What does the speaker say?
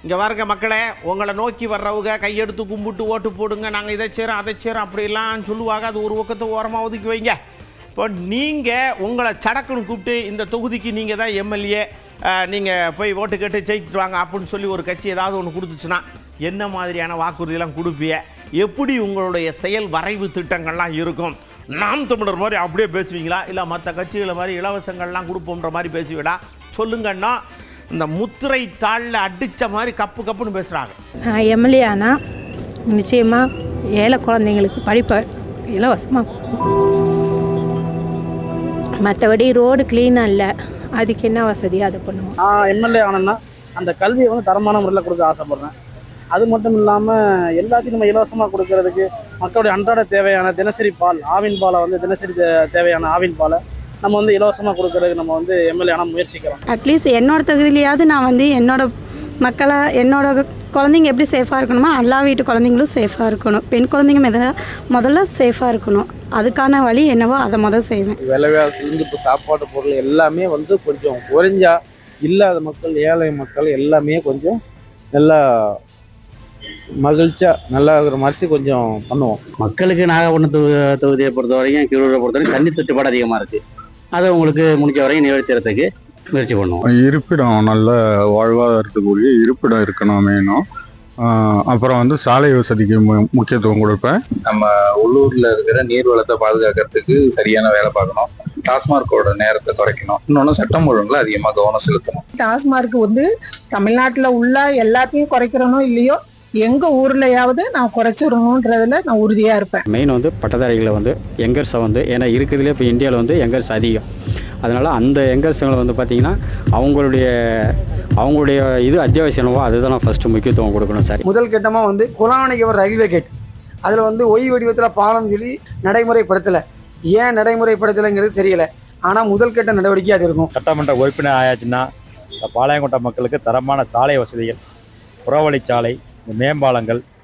இங்கே வரங்க மக்களே, உங்களை நோக்கி வர்றவங்க கையெடுத்து கும்பிட்டு ஓட்டு போடுங்க, நாங்கள் இதை செய்கிறோம் அதை செய்கிறோம் அப்படிலாம் சொல்லுவாங்க. அது ஒரு பக்கத்தை ஓரமாக ஒதுக்கி வைங்க. இப்போ நீங்கள் உங்களை சடக்குன்னு கூப்பிட்டு இந்த தொகுதிக்கு நீங்கள் தான் எம்எல்ஏ, நீங்கள் போய் ஓட்டு கேட்டு ஜெயிச்சுட்டு வாங்க அப்படின்னு சொல்லி ஒரு கட்சி ஏதாவது ஒன்று கொடுத்துச்சுன்னா என்ன மாதிரியான வாக்குறுதியெல்லாம் கொடுப்பீங்க? எப்படி உங்களுடைய செயல் வரைவு திட்டங்கள்லாம் இருக்கும்? நாம் தமிழர் மாதிரி அப்படியே பேசுவீங்களா, இல்லை மற்ற கட்சிகளை மாதிரி இலவசங்கள்லாம் கொடுப்போன்ற மாதிரி பேசுவீடா? சொல்லுங்கன்னா இந்த முத்திரை தாளில் அடித்த மாதிரி கப்பு கப்புன்னு பேசுகிறாங்க. நான் எம்எல்ஏ ஆனால் நிச்சயமாக ஏழை குழந்தைங்களுக்கு படிப்பை இலவசமாக மற்றபடி ரோடு க்ளீனாக இல்லை, அதுக்கு என்ன வசதியோ அதை பண்ணுவோம். நான் எம்எல்ஏ ஆனேன்னா அந்த கல்வியை வந்து தரமான முறையில் கொடுக்க ஆசைப்பட்றேன். அது மட்டும் இல்லாமல் எல்லாத்தையும் நம்ம இலவசமாக கொடுக்கறதுக்கு மக்களுடைய அன்றாட தேவையான தினசரி பால், ஆவின் பாலை வந்து தினசரி தேவையான ஆவின் பாலை நம்ம வந்து இலவசமாக கொடுக்கறதுக்கு நம்ம வந்து எம்எல்ஏ ஆனால் முயற்சிக்கிறோம். அட்லீஸ்ட் என்னோட தொகுதியிலையாவது நான் வந்து என்னோட மக்களை, என்னோட குழந்தைங்க எப்படி சேஃபாக இருக்கணுமோ எல்லா வீட்டு குழந்தைங்களும் சேஃபாக இருக்கணும். பெண் குழந்தைங்க முதல்ல சேஃபாக இருக்கணும். அதுக்கான வழி என்னவோ அதை முதல் செய்வேன். விலைவாசி, இப்போ சாப்பாட்டு பொருள் எல்லாமே வந்து கொஞ்சம் குறைஞ்சா இல்லாத மக்கள், ஏழை மக்கள் எல்லாமே கொஞ்சம் நல்லா மகிழ்ச்சியாக நல்லா இருக்கிற மாதிரி கொஞ்சம் பண்ணுவோம். மக்களுக்கு நாகப்பட்டினம் தொகுதியை பொறுத்த வரைக்கும், கீழூரை பொறுத்த வரைக்கும் தண்ணி தட்டுப்பாடு அதிகமாக இருக்குது. அதை உங்களுக்கு முடிஞ்ச வரைக்கும் நிவர்த்திறதுக்கு முயற்சி பண்ணுவோம். இருப்பிடம், நல்ல வாழ்வாதாரத்துக்குரிய இருப்பிடம் இருக்கணும் வேணும். அப்புறம் வந்து சாலை வசதிக்கு முக்கியத்துவம் கொடுப்பேன். நம்ம உள்ளூரில் இருக்கிற நீர் வளத்தை பாதுகாக்கிறதுக்கு சரியான வேலை பார்க்கணும். டாஸ்மார்க்கோட நேரத்தை குறைக்கணும். இன்னொன்று சட்டம் ஒழுங்குல அதிகமாக கவனம் செலுத்தணும். டாஸ்மார்க் வந்து தமிழ்நாட்டில் உள்ள எல்லாத்தையும் குறைக்கிறனோ இல்லையோ, எங்கள் ஊர்லையாவது நான் குறைச்சிடணுன்றதுல நான் உறுதியாக இருப்பேன். மெயின் வந்து பட்டதாரிகளை வந்து யங்கர்ஸை வந்து, ஏன்னா இருக்கிறதுலே இப்போ இந்தியாவில் வந்து யங்கர்ஸ் அதிகம். அதனால் அந்த யங்கர்ஸுங்களை வந்து பார்த்திங்கன்னா அவங்களுடைய இது அத்தியாவசியமோ அதுதான் ஃபஸ்ட்டு முக்கியத்துவம் கொடுக்கணும். சார், முதல் கட்டமாக வந்து குலாவணிக்கு ரயில்வே கேட், அதில் வந்து ஒய் வடிவத்தில் பாலம் சொல்லி நடைமுறைப்படுத்தலை. ஏன் நடைமுறைப்படுத்தலைங்கிறது தெரியல. ஆனால் முதல் கட்ட நடவடிக்கை அது இருக்கும். சட்டமன்ற உறுப்பினர் ஆயாச்சுன்னா பாளையங்கோட்டை மக்களுக்கு தரமான சாலை வசதிகள், புறவழிச்சாலை, மேம்பாலங்கள்,